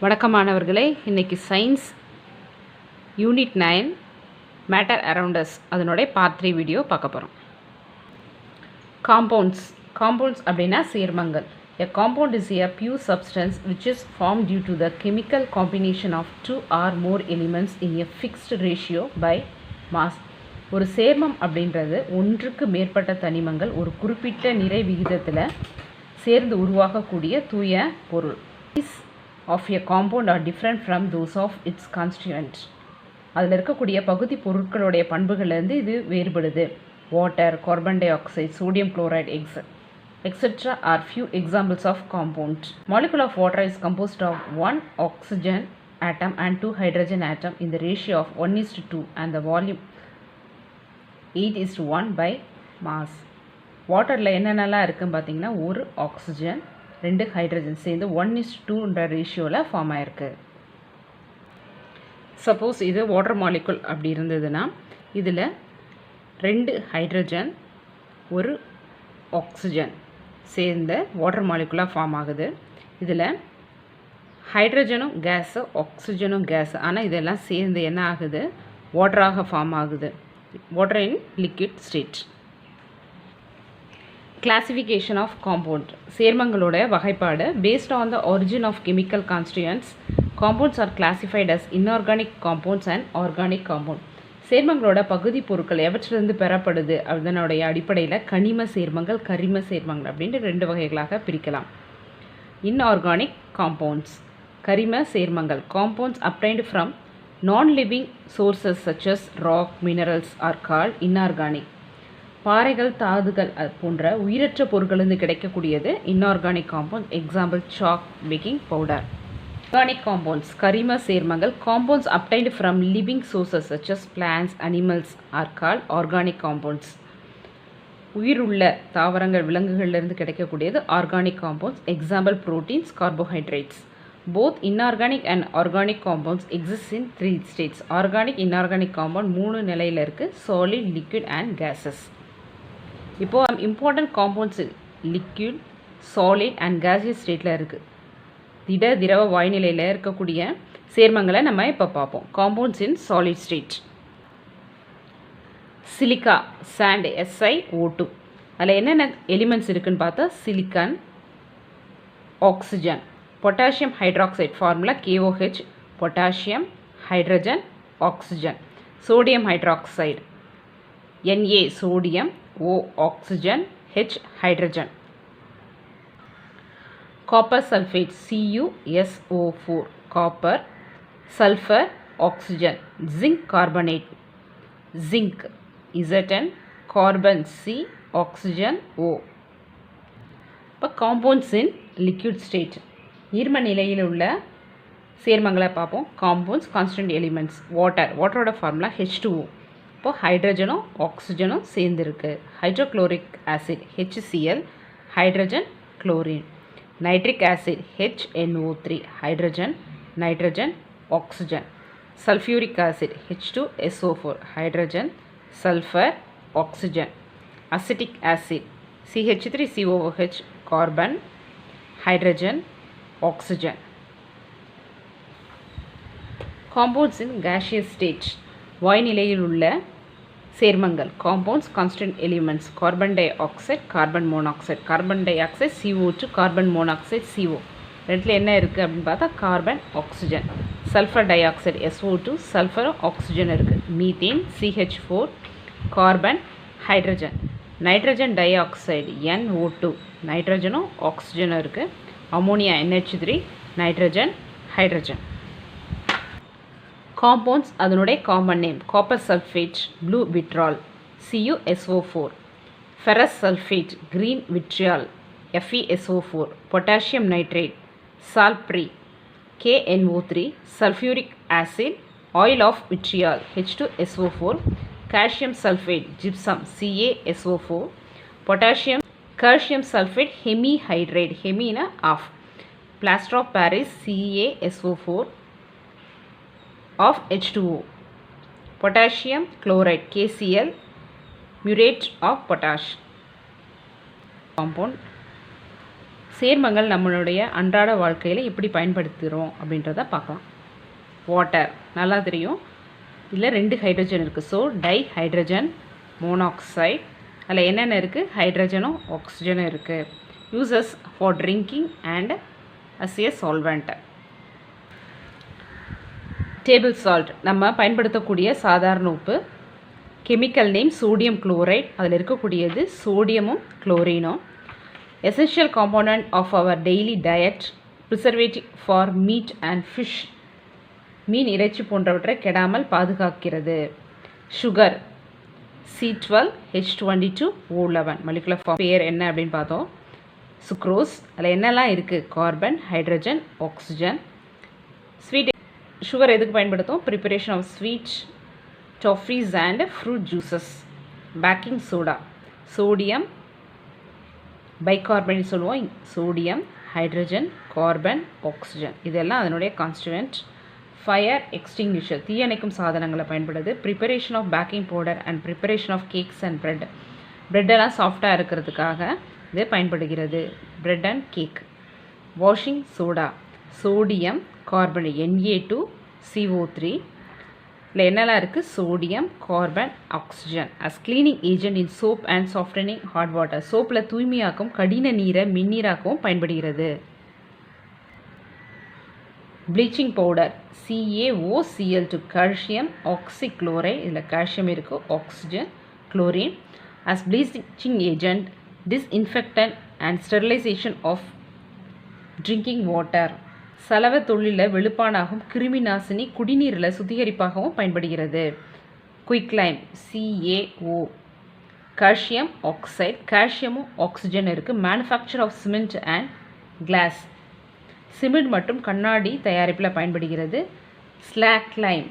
வணக்கம் மாணவர்களே, இன்னைக்கு science unit 9 matter around us அதனுடைய பார்ட் 3 வீடியோ பார்க்க போகிறோம். காம்பவுண்ட்ஸ் அப்படின்னா சேர்மங்கள். A compound is a pure substance which is formed due to the chemical combination of two or more elements in a fixed ratio by mass. ஒரு சேர்மம் அப்படின்றது ஒன்றுக்கு மேற்பட்ட தனிமங்கள் ஒரு குறிப்பிட்ட நிறை விகிதத்தில் சேர்ந்து உருவாகக்கூடிய தூய பொருள். Of a compound are different from those of its constituent. அதில் இருக்கக்கூடிய பகுதி பொருட்களுடைய பண்புகள்லேருந்து இது வேறுபடுது. Water, carbon di oxide, sodium chloride, etc. are few examples of compound. Molecule of water is composed of one oxygen atom and two hydrogen atom in the ratio of 1:2 and the volume 8:1 by mass. வாட்டரில் என்னென்னலாம் இருக்குன்னு பார்த்தீங்கன்னா, ஒரு oxygen, 2 hydrogen சேர்ந்து 1:2 ரேஷியோவில் form ஆகிருக்கு. Suppose இது water molecule அப்படி இருந்ததுன்னா இதில் 2 ஹைட்ரஜன், ஒரு ஆக்சிஜன் சேர்ந்த வாட்டர் மாலிகுலாக ஃபார்ம் ஆகுது. இதில் ஹைட்ரஜனும் கேஸு, ஆக்சிஜனும் கேஸு, ஆனால் இதெல்லாம் சேர்ந்து என்ன ஆகுது, வாட்டராக ஃபார்ம் ஆகுது. Water in liquid state. Classification of compound, சேர்மங்களோட வகைப்பாடு. Based on the origin of chemical constituents, compounds are classified as inorganic compounds and organic compound. சேர்மங்களோட பகுதி பொருட்கள் எவற்றிலிருந்து பெறப்படுது அதனுடைய அடிப்படையில் கனிம சேர்மங்கள், கரிம சேர்மங்கள் அப்படின்ட்டு 2 வகைகளாக பிரிக்கலாம். இன்ஆர்கானிக் காம்பவுண்ட்ஸ், கரிம சேர்மங்கள். Compounds obtained from non living sources such as rock, minerals are called inorganic. பாறைகள், தாதுகள் போன்ற உயிரற்ற பொருட்களிலிருந்து கிடைக்கக்கூடியது inorganic compound. Example chalk, baking powder. Organic compounds, கரிம சேர்மங்கள். Compounds obtained from living sources such as plants, animals are called organic compounds. உயிருள்ள தாவரங்கள், விலங்குகளிலிருந்து கிடைக்கக்கூடியது organic compounds. Example proteins, carbohydrates. Both inorganic and organic compounds exist in 3 states. Organic, inorganic compound 3 நிலையில் இருக்குது: solid, liquid and gases. இப்போது important compounds liquid, solid and gaseous ஸ்டேட்டில் இருக்குது. திரவ வாயுநிலையில் இருக்கக்கூடிய சேர்மங்களை நம்ம இப்போ பார்ப்போம். Compounds in solid state. Silica, sand, SiO2. அதில் என்னென்ன எலிமெண்ட்ஸ் இருக்குதுன்னு பார்த்தா silicon, oxygen, potassium hydroxide, formula KOH, potassium, hydrogen, oxygen. Sodium hydroxide, Na sodium, O oxygen, H hydrogen. Copper sulphate, CuSO4, copper, sulphur, oxygen. Zinc carbonate, zinc, Zn, carbon, C, oxygen, O. இப்போ compounds in liquid state, நீர்ம நிலையில் உள்ள சேர்மங்களை பார்ப்போம். Compounds, constant elements. வாட்டரோட formula H2O. இப்போது ஹைட்ரஜனும் ஆக்சிஜனும் சேர்ந்துருக்கு. Hydrochloric acid HCl, hydrogen, chlorine. Nitric acid HNO3, hydrogen, nitrogen, oxygen. Sulphuric acid H2SO4, hydrogen, sulphur, oxygen. Acetic acid CH3COOH, carbon, hydrogen, oxygen. Compounds in gaseous state, வாயுநிலையில் உள்ள சேர்மங்கள். Compounds, constant elements. Carbon dioxide, carbon monoxide. Carbon dioxide CO2, carbon monoxide CO. ரெண்டில் என்ன இருக்குது அப்படின்னு பார்த்தா carbon, oxygen. Sulphur dioxide SO2, சல்ஃபரும் oxygen இருக்குது. Methane CH4, carbon, hydrogen. Nitrogen dioxide NO2, நைட்ரஜனும் ஆக்சிஜனும் இருக்குது. Ammonia NH3, nitrogen, hydrogen. Compounds, அதனுடைய common name. Copper sulphate, blue vitriol, CuSO4. Ferrous sulphate, green vitriol, FeSO4. Potassium nitrate, saltpetre, KNO3. Sulphuric acid, oil of vitriol, H2SO4. Calcium sulphate, gypsum, CaSO4. Potassium, calcium sulphate, hemihydrate, ஹெமினா of. Plaster of Paris, CaSO4 of H2O. Potassium chloride, KCl, muriate of potash. Compound சேர்மங்கள் நம்மளுடைய அன்றாட வாழ்க்கையில் எப்படி பயன்படுத்துகிறோம் அப்படின்றத பார்க்கலாம். Water நல்லா தெரியும், இதில் 2 ஹைட்ரஜன் இருக்குது. So dihydrogen monoxide. அதில் என்னென்ன இருக்குது? ஹைட்ரஜனும் ஆக்சிஜனும் இருக்குது. Uses for drinking and as a solvent. Table salt நம்ம பயன்படுத்தக்கூடிய சாதாரண உப்பு. Chemical name sodium chloride. அதில் இருக்கக்கூடியது சோடியமும் குளோரினும். Essential component of our daily diet. Preservative for meat and fish. மீன் இறைச்சி போன்றவற்றை கெடாமல் பாதுகாக்கிறது. Sugar C12H22O11. மலிகுலர் ஃபார்ம் பேர் என்ன அப்படின்னு பார்த்தோம். சுக்ரோஸ். அதில் என்னெல்லாம் இருக்குது? Carbon, hydrogen, oxygen. Sweet sugar எதுக்கு பயன்படுத்தும்? Preparation of sweet toffees and fruit juices. Baking soda. Sodium bicarbonate சொல்லுவோம். சோடியம், ஹைட்ரஜன், கார்பன், ஆக்சிஜன் இதெல்லாம் அதனுடைய கான்ஸ்டியூவன்ட். ஃபயர் எக்ஸ்டிங்விஷர் தீயணைக்கும் சாதனங்களை பயன்படுது. Preparation of baking powder and preparation of cakes and bread. பிரெட்டெல்லாம் சாஃப்டாக இருக்கிறதுக்காக இது பயன்படுகிறது. Bread and cake. Washing soda. Sodium carbonate Na2CO3. இதில் என்னெல்லாம் இருக்குது? Sodium, carbon, oxygen. As cleaning agent in soap and softening hard water. சோப்பில் தூய்மையாக்கும் கடின நீரை மின்னீராக்கவும் பயன்படுகிறது. Bleaching powder CaOCl2. Calcium oxychloride. இதில் கால்சியம் இருக்குது, oxygen, chlorine. As bleaching agent, disinfectant and sterilisation of drinking water. சலவ தொழிலில் வெளுப்பானாகும் கிருமி நாசினி குடிநீரில் சுத்திகரிப்பாகவும் பயன்படுகிறது. Quicklime CaO. Calcium oxide. கால்சியமும் ஆக்சிஜன் இருக்குது. Manufacture of cement and glass. Cement மற்றும் கண்ணாடி தயாரிப்பில் பயன்படுகிறது. ஸ்லாக்லைம்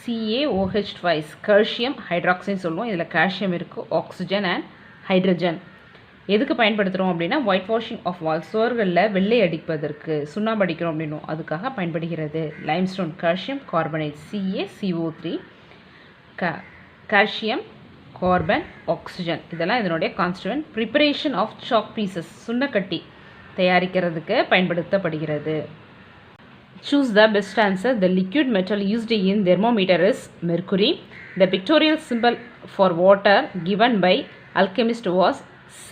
CaOH2. கால்சியம் ஹைட்ராக்சைடு சொல்லுவோம். இதில் கால்சியம் இருக்குது, ஆக்சிஜன் அண்ட் ஹைட்ரஜன். எதுக்கு பயன்படுத்துகிறோம் அப்படின்னா ஒயிட் வாஷிங் ஆஃப் வால். சுவர்களில் வெள்ளை அடிப்பதற்கு, சுண்ணாம்பு அடிக்கிறோம் அப்படின்னும் அதுக்காக பயன்படுகிறது. Limestone. Calcium carbonate CaCO3. Calcium, carbon, oxygen இதெல்லாம் இதனுடைய constituent. Preparation of chalk pieces. சுண்ணக்கட்டி தயாரிக்கிறதுக்கு பயன்படுத்தப்படுகிறது. Choose the best answer. The liquid metal used in thermometer is mercury. The pictorial symbol for water given by alchemist was C.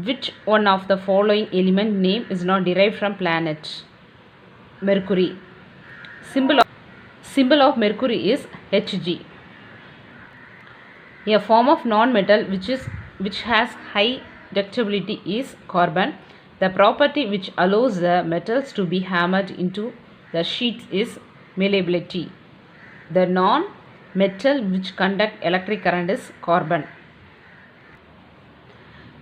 Which one of the following element name is not derived from planet? Mercury. Symbol of mercury is Hg. A form of non-metal which has high ductility is carbon. The property which allows the metals to be hammered into the sheets is malleability. The non-metal which conduct electric current is carbon.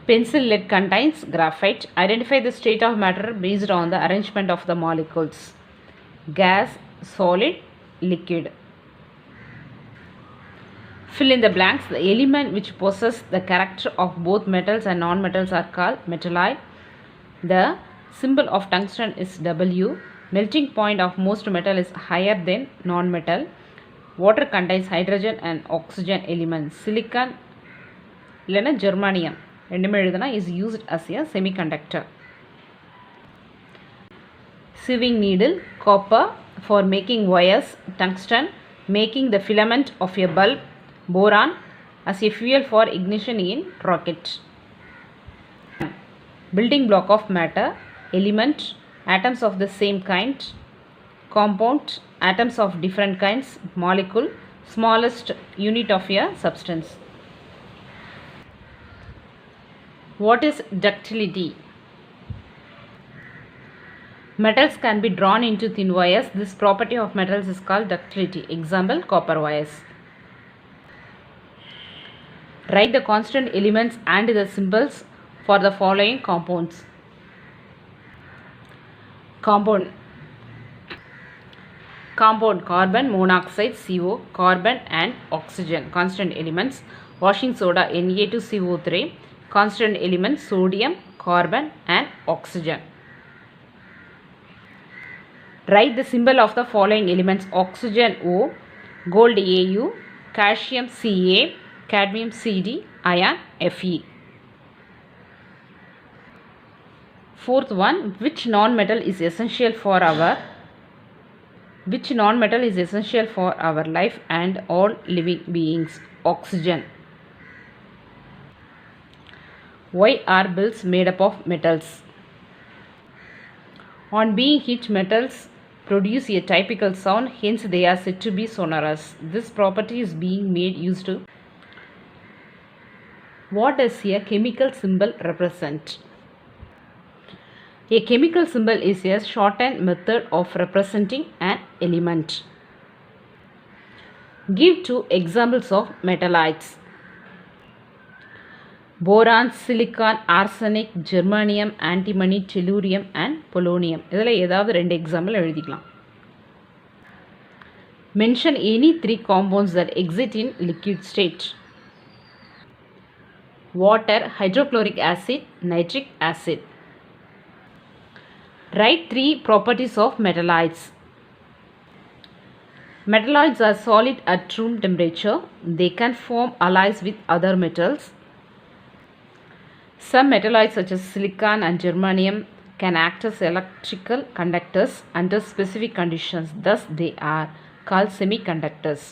Pencil lead contains graphite. Identify the state of matter based on the arrangement of the molecules. Gas, solid, liquid. Fill in the blanks. The element which possess the character of both metals and non-metals are called metalloid. The symbol of tungsten is W. Melting point of most metal is higher than non-metal. Water contains hydrogen and oxygen elements. Silicon இல்லைன்னா ஜெர்மானியம் ரெண்டுமே எழுதுனா is used as a semiconductor. Sewing needle. Copper for making wires. Tungsten making the filament of a bulb. Boron as a fuel for ignition in rocket. Building block of matter. Element, atoms of the same kind. Compound, atoms of different kinds. Molecule, smallest unit of a substance. What is ductility? Metals can be drawn into thin wires. This property of metals is called ductility. Example, copper wires. Write the constant elements and the symbols for the following compounds. Compound. Carbon monoxide CO. Carbon and oxygen. Constant elements. Washing soda Na2CO3. Constant elements sodium, carbon and oxygen. Write the symbol of the following elements. Oxygen O, gold Au, calcium Ca, cadmium Cd, iron Fe. Fourth one, which non-metal is essential for our life and all living beings? Oxygen. Why are bells made up of metals? On being hit, metals produce a typical sound, hence they are said to be sonorous. This property is being made used to. What does a chemical symbol represent? A chemical symbol is a shortened method of representing an element. Give 2 examples of metallites. Boron, silicon, arsenic, germanium, antimony, tellurium and polonium. இதில் ஏதாவது 2 example எழுதிக்கலாம். Mention any 3 compounds that exist in liquid state. Water, hydrochloric acid, nitric acid. Write 3 properties of metalloids. Metalloids are solid at room temperature. They can form alloys with other metals. Some metalloids such as silicon and germanium can act as electrical conductors under specific conditions. Thus, they are called semiconductors.